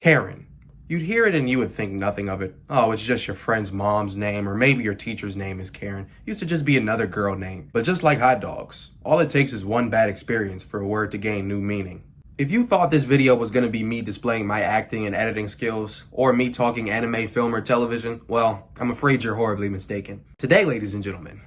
Karen. You'd hear it and you would think nothing of it. Oh, it's just your friend's mom's name, or maybe your teacher's name is Karen. Used to just be another girl name. But just like hot dogs, all it takes is one bad experience for a word to gain new meaning. If you thought this video was going to be me displaying my acting and editing skills, or me talking anime, film, or television, well, I'm afraid you're horribly mistaken. Today, ladies and gentlemen,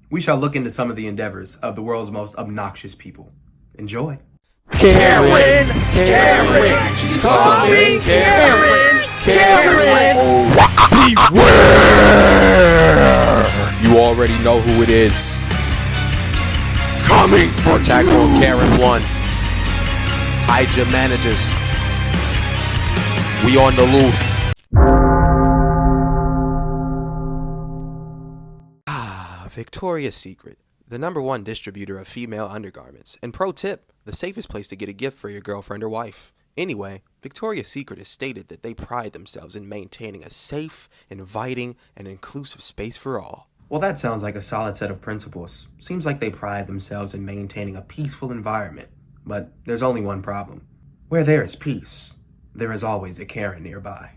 we shall look into some of the endeavors of the world's most obnoxious people. Enjoy. Karen, Karen, she's coming, Karen, Karen, beware! You already know who it is. Coming for attack on Karen 1. Hide your managers. We on the loose. Victoria's Secret, the #1 distributor of female undergarments. And pro tip, the safest place to get a gift for your girlfriend or wife. Anyway, Victoria's Secret has stated that they pride themselves in maintaining a safe, inviting, and inclusive space for all. Well, that sounds like a solid set of principles. Seems like they pride themselves in maintaining a peaceful environment. But there's only one problem. Where there is peace, there is always a Karen nearby.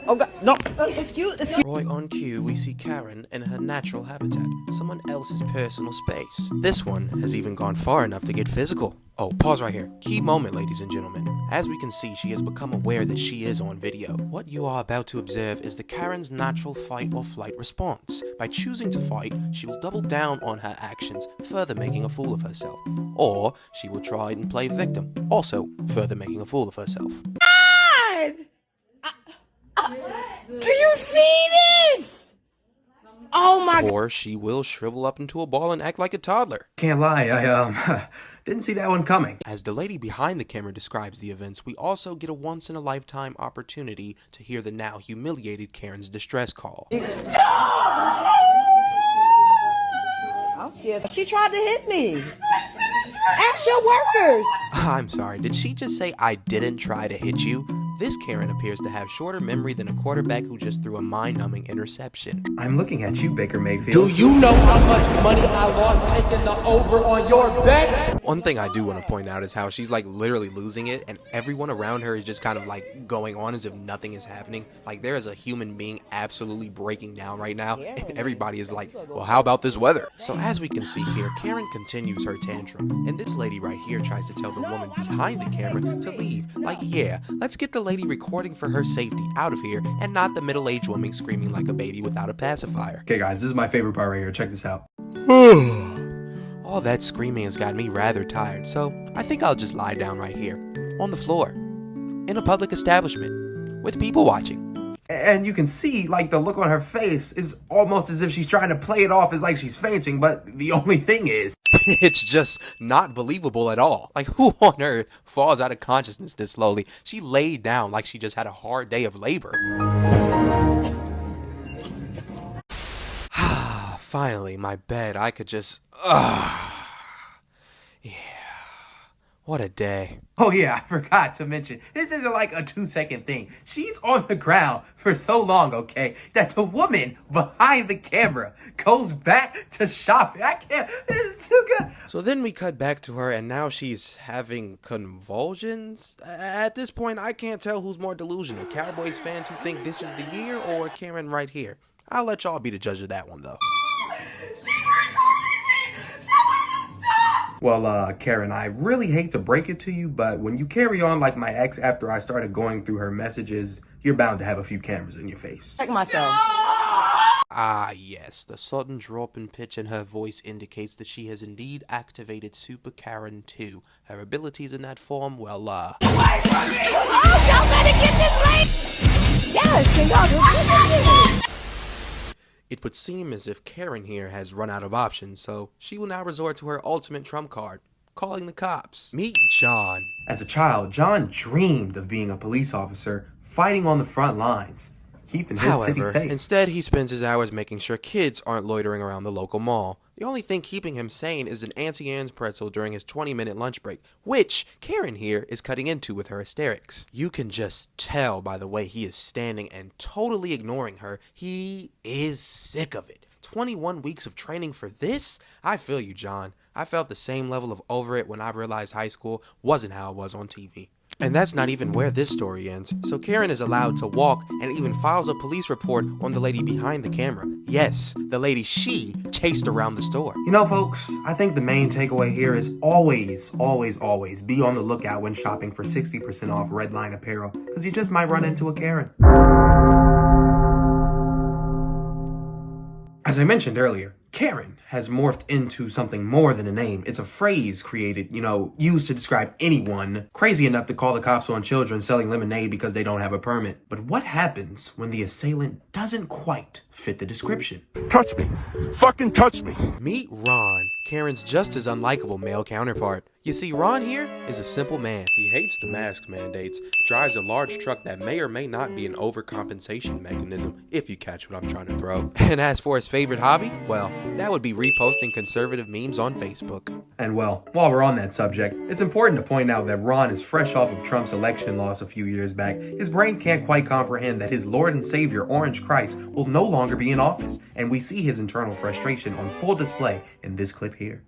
Oh God, no, excuse. Right on cue, we see Karen in her natural habitat, someone else's personal space. This one has even gone far enough to get physical. Oh, pause right here. Key moment, ladies and gentlemen. As we can see, she has become aware that she is on video. What you are about to observe is the Karen's natural fight or flight response. By choosing to fight, she will double down on her actions, further making a fool of herself. Or she will try and play victim, also further making a fool of herself. God! Do you see this? Oh my God. Or she will shrivel up into a ball and act like a toddler. Can't lie, I didn't see that one coming. As the lady behind the camera describes the events, we also get a once-in-a-lifetime opportunity to hear the now humiliated Karen's distress call. I'm scared. She tried to hit me. Ask your workers. I'm sorry, did she just say I didn't try to hit you? This Karen appears to have shorter memory than a quarterback who just threw a mind-numbing interception. I'm looking at you, Baker Mayfield. Do you know how much money I lost taking the over on your bet? One thing I do want to point out is how she's like literally losing it, and everyone around her is just kind of like going on as if nothing is happening. Like there is a human being absolutely breaking down right now, and everybody is like, well, how about this weather? So as we can see here, Karen continues her tantrum, and this lady right here tries to tell the woman behind the camera to leave. Like, yeah, let's get the lady recording for her safety out of here, and not the middle-aged woman screaming like a baby without a pacifier. Okay guys, this is my favorite part right here. Check this out. All that screaming has got me rather tired, so I think I'll just lie down right here, on the floor, in a public establishment, with people watching. And you can see, like, the look on her face is almost as if she's trying to play it off as like she's fainting, but the only thing is... It's just not believable at all. Like, who on earth falls out of consciousness this slowly? She laid down like she just had a hard day of labor. Finally, my bed, I could just... Yeah. What a day. Oh yeah, I forgot to mention, this isn't like a 2-second thing. She's on the ground for so long, okay, that the woman behind the camera goes back to shopping. I can't, this is too good. So then we cut back to her, and now she's having convulsions? At this point, I can't tell who's more delusional, Cowboys fans who think this is the year, or Karen right here. I'll let y'all be the judge of that one, though. Well, Karen, I really hate to break it to you, but when you carry on like my ex after I started going through her messages, you're bound to have a few cameras in your face. Check myself. Ah, yes, the sudden drop in pitch in her voice indicates that she has indeed activated Super Karen 2. Her abilities in that form, well, Oh, y'all better get this right! Yes, can y'all do it? it would seem as if Karen here has run out of options, so she will now resort to her ultimate trump card, calling the cops. Meet John. As a child, John dreamed of being a police officer, fighting on the front lines, keeping his city However, safe. instead he spends his hours making sure kids aren't loitering around the local mall. The only thing keeping him sane is an Auntie Anne's pretzel during his 20-minute lunch break, which Karen here is cutting into with her hysterics. You can just tell by the way he is standing and totally ignoring her. He is sick of it. 21 weeks of training for this? I feel you, John. I felt the same level of over it when I realized high school wasn't how it was on TV. And that's not even where this story ends. So Karen is allowed to walk and even files a police report on the lady behind the camera. Yes, the lady she chased around the store. You know, folks, I think the main takeaway here is always be on the lookout when shopping for 60% off Redline apparel, because you just might run into a Karen. As I mentioned earlier, Karen has morphed into something more than a name. It's a phrase created, used to describe anyone crazy enough to call the cops on children selling lemonade because they don't have a permit. But what happens when the assailant doesn't quite fit the description? Touch me. Fucking touch me. Meet Ron, Karen's just as unlikable male counterpart. You see, Ron here is a simple man. He hates the mask mandates, drives a large truck that may or may not be an overcompensation mechanism, if you catch what I'm trying to throw. And as for his favorite hobby, well, that would be reposting conservative memes on Facebook. And well, while we're on that subject, it's important to point out that Ron is fresh off of Trump's election loss a few years back. His brain can't quite comprehend that his Lord and Savior, Orange Christ, will no longer be in office, and we see his internal frustration on full display in this clip here.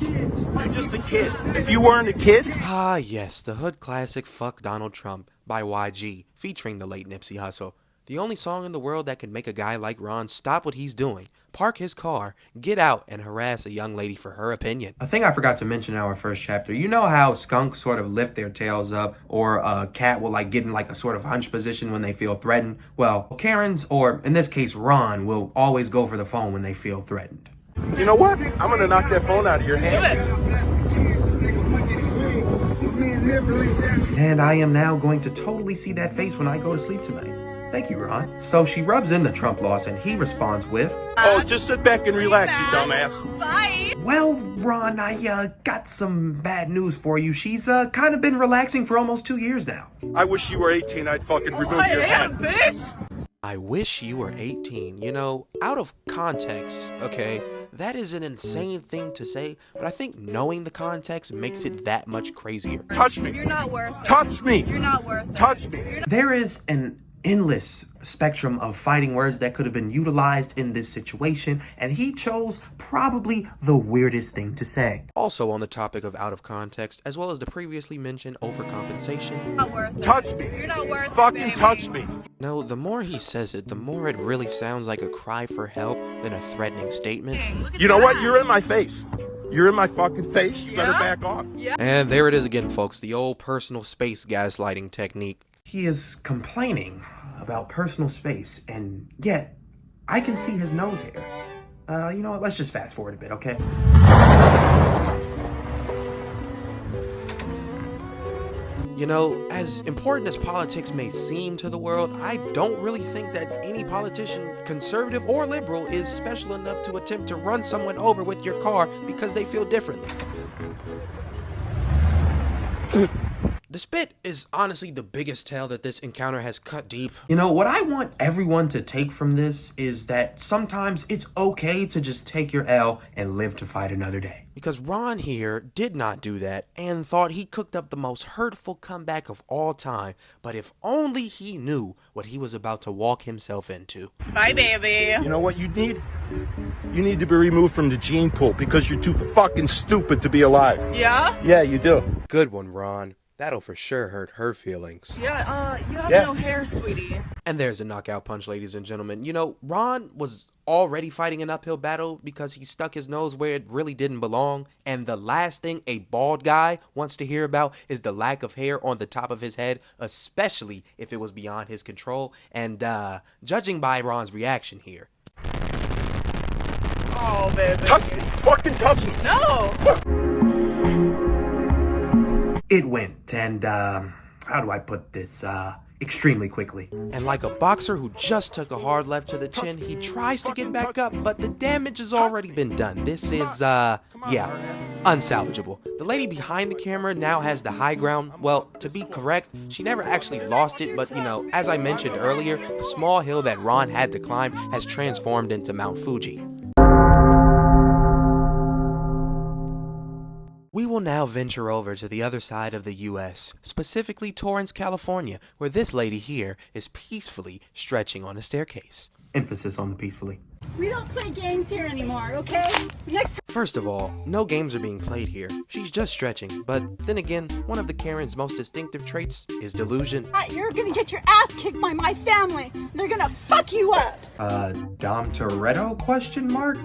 You're just a kid. If you weren't a kid... Ah, yes, the hood classic Fuck Donald Trump by YG, featuring the late Nipsey Hussle. The only song in the world that can make a guy like Ron stop what he's doing, park his car, get out, and harass a young lady for her opinion. A thing I forgot to mention in our first chapter, you know how skunks sort of lift their tails up, or a cat will get in a sort of hunch position when they feel threatened? Well, Karens, or in this case Ron, will always go for the phone when they feel threatened. You know what? I'm gonna knock that phone out of your hand. And I am now going to totally see that face when I go to sleep tonight. Thank you, Ron. So she rubs in the Trump loss and he responds with, Oh, just sit back and relax, you dumbass. Bye. well, Ron, I got some bad news for you. She's kind of been relaxing for almost 2 years now. I wish you were 18, I'd fucking remove I your am, head. bitch. I wish you were 18. Out of context, okay, that is an insane thing to say, but I think knowing the context makes it that much crazier. Touch me. You're not worth it. Touch me. You're not worth it. Touch me. There is an endless spectrum of fighting words that could have been utilized in this situation, and he chose probably the weirdest thing to say. Also on the topic of out of context, as well as the previously mentioned overcompensation. You're not worth it. Touch me. You're not worth it, Fucking baby. touch me. No, the more he says it, the more it really sounds like a cry for help than a threatening statement. Look at You know what? that. You're in my face. You're in my fucking face. You better Yeah? back off. And there it is again, folks, the old personal space gaslighting technique. He is complaining about personal space, and yet I can see his nose hairs. You know what? Let's just fast forward a bit, okay? As important as politics may seem to the world, I don't really think that any politician, conservative or liberal, is special enough to attempt to run someone over with your car because they feel differently. The spit is honestly the biggest tell that this encounter has cut deep. You know, what I want everyone to take from this is that sometimes it's okay to just take your L and live to fight another day. Because Ron here did not do that and thought he cooked up the most hurtful comeback of all time, but if only he knew what he was about to walk himself into. Bye, baby. You know what you need? You need to be removed from the gene pool because you're too fucking stupid to be alive. Yeah? Yeah, you do. Good one, Ron. That'll for sure hurt her feelings. Yeah, you have Yeah. no hair, sweetie. And there's a knockout punch, ladies and gentlemen. Ron was already fighting an uphill battle because he stuck his nose where it really didn't belong. And the last thing a bald guy wants to hear about is the lack of hair on the top of his head, especially if it was beyond his control. And judging by Ron's reaction here. Oh, baby. Touch me. Fucking touch me. No. It went, and how do I put this, extremely quickly. And like a boxer who just took a hard left to the chin, he tries to get back up, but the damage has already been done. This is, unsalvageable. The lady behind the camera now has the high ground. Well, to be correct, she never actually lost it, but as I mentioned earlier, the small hill that Ron had to climb has transformed into Mount Fuji. We will now venture over to the other side of the U.S., specifically Torrance, California, where this lady here is peacefully stretching on a staircase. Emphasis on the peacefully. We don't play games here anymore, okay? Next First of all, no games are being played here. She's just stretching. But then again, one of the Karen's most distinctive traits is delusion. you're gonna get your ass kicked by my family. They're gonna fuck you up. Dom Toretto, question mark?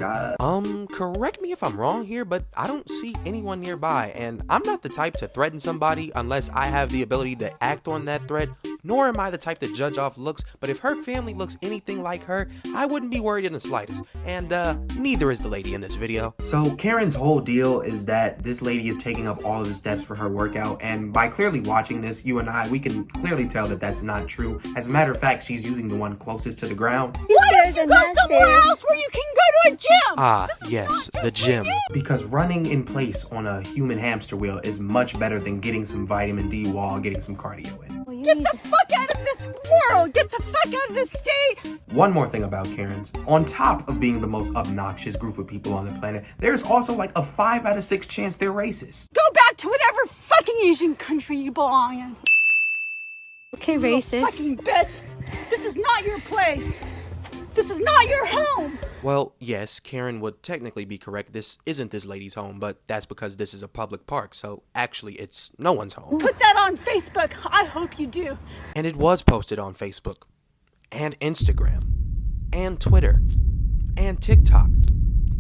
Correct me if I'm wrong here, but I don't see anyone nearby, and I'm not the type to threaten somebody unless I have the ability to act on that threat, nor am I the type to judge off looks, but if her family looks anything like her, I wouldn't be worried in the slightest, and neither is the lady in this video. So Karen's whole deal is that this lady is taking up all of the steps for her workout, and by clearly watching this, you and I, we can clearly tell that that's not true. As a matter of fact, she's using the one closest to the ground. Why don't you go somewhere else where you can go to a gym? Ah, yes, the gym. Because running in place on a human hamster wheel is much better than getting some vitamin D while getting some cardio in. Get the fuck out of this world! Get the fuck out of this state! One more thing about Karens. On top of being the most obnoxious group of people on the planet, there's also like a 5 out of 6 chance they're racist. Go back to whatever fucking Asian country you belong in. Okay, You racist. fucking bitch! This is not your place! This is not your home! Well, yes, Karen would technically be correct. This isn't this lady's home, but that's because this is a public park, so actually it's no one's home. Put that on Facebook. I hope you do. And it was posted on Facebook, and Instagram, and Twitter, and TikTok,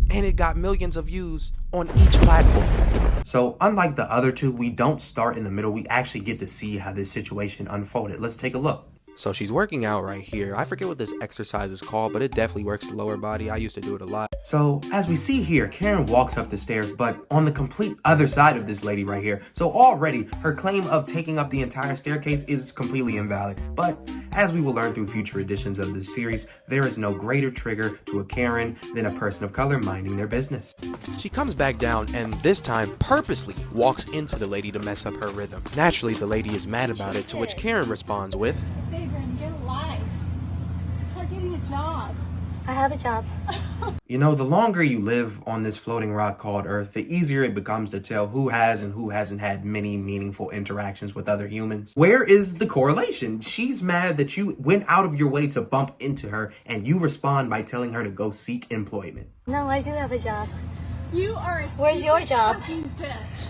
and it got millions of views on each platform. So unlike the other two, we don't start in the middle. We actually get to see how this situation unfolded. Let's take a look. So she's working out right here. I forget what this exercise is called, but it definitely works the lower body. I used to do it a lot. So as we see here, Karen walks up the stairs, but on the complete other side of this lady right here. So already her claim of taking up the entire staircase is completely invalid. But as we will learn through future editions of this series, there is no greater trigger to a Karen than a person of color minding their business. She comes back down and this time purposely walks into the lady to mess up her rhythm. Naturally, the lady is mad about it, to which Karen responds with, Favor and get a life. Try getting a job. I have a job. You know, the longer you live on this floating rock called Earth, the easier it becomes to tell who has and who hasn't had many meaningful interactions with other humans. Where is the correlation? She's mad that you went out of your way to bump into her, and you respond by telling her to go seek employment. No, I do have a job. You are a Where's your job? fucking bitch.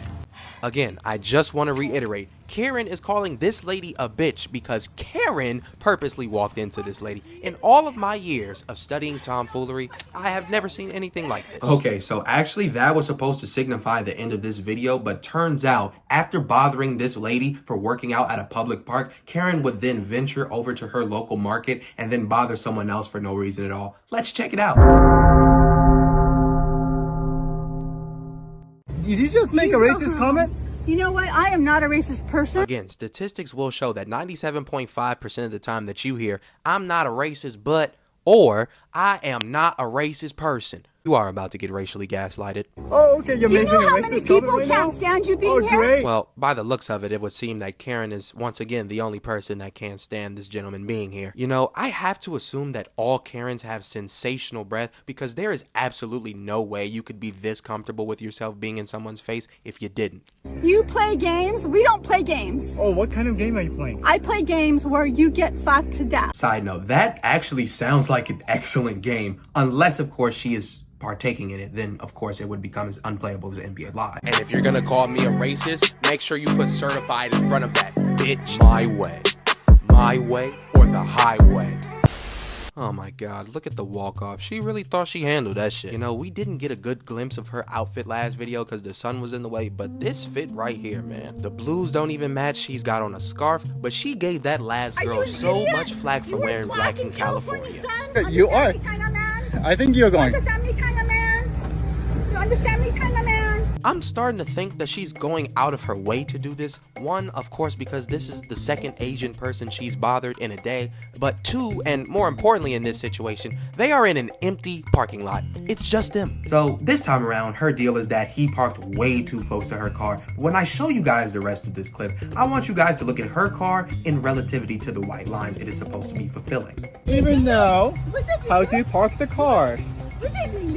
Again, I just want to reiterate, Karen is calling this lady a bitch because Karen purposely walked into this lady. In all of my years of studying tomfoolery, I have never seen anything like this. Okay, so actually that was supposed to signify the end of this video, but turns out after bothering this lady for working out at a public park, Karen would then venture over to her local market and then bother someone else for no reason at all. Let's check it out. Did you just make a racist comment? You know what? I am not a racist person. Again, statistics will show that 97.5% of the time that you hear, I'm not a racist, but, or, I am not a racist person, you are about to get racially gaslighted. Oh, okay, you're Do you making know a how racist many comment people right can't now? stand you being Oh, here? great. Well, by the looks of it, it would seem that Karen is once again the only person that can't stand this gentleman being here. You know, I have to assume that all Karens have sensational breath because there is absolutely no way you could be this comfortable with yourself being in someone's face if you didn't. You play games. We don't play games. Oh, what kind of game are you playing? I play games where you get fucked to death. Side note, that actually sounds like an excellent game, unless of course she is partaking in it, then of course it would become as unplayable as NBA Live. And if you're gonna call me a racist, make sure you put certified in front of that, bitch. My way. My way or the highway. Oh my god, look at the walk-off. She really thought she handled that shit. You know, we didn't get a good glimpse of her outfit last video because the sun was in the way, but this fit right here, man. The blues don't even match. She's got on a scarf, but she gave that last girl so much flack for wearing black in California. You are. I think you're going. Understand me, China man? You understand me, China man? I'm starting to think that she's going out of her way to do this. One, of course, because this is the second Asian person she's bothered in a day. But two, and more importantly in this situation, they are in an empty parking lot. It's just them. So this time around, her deal is that he parked way too close to her car. When I show you guys the rest of this clip, I want you guys to look at her car in relativity to the white lines it is supposed to be fulfilling. Even know how to park the car. We didn't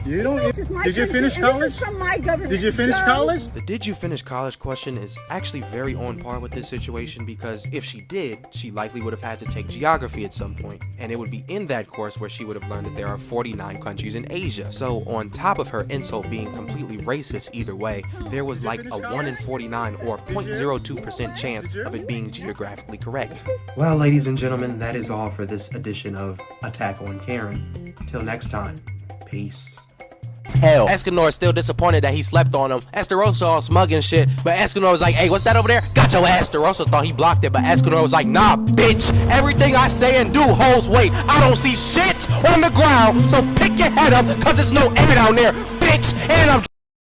You don't. This is my Did you country, finish and this college? is from my government. Did you finish So- college? The did you finish college question is actually very on par with this situation because if she did, she likely would have had to take geography at some point, and it would be in that course where she would have learned that there are 49 countries in Asia. So on top of her insult being completely racist either way, there was like a 1 in 49 or 0.02% chance of it being geographically correct. Well, ladies and gentlemen, that is all for this edition of Attack on Karen. Till next time, peace. Hell. Escanor is still disappointed that he slept on him. Esterosa all smug and shit, but Escanor was like, hey, what's that over there? Got your ass. Esterosa thought he blocked it, but Escanor was like, nah, bitch. Everything I say and do holds weight. I don't see shit on the ground, so pick your head up, cause there's no air down there, bitch. And I'm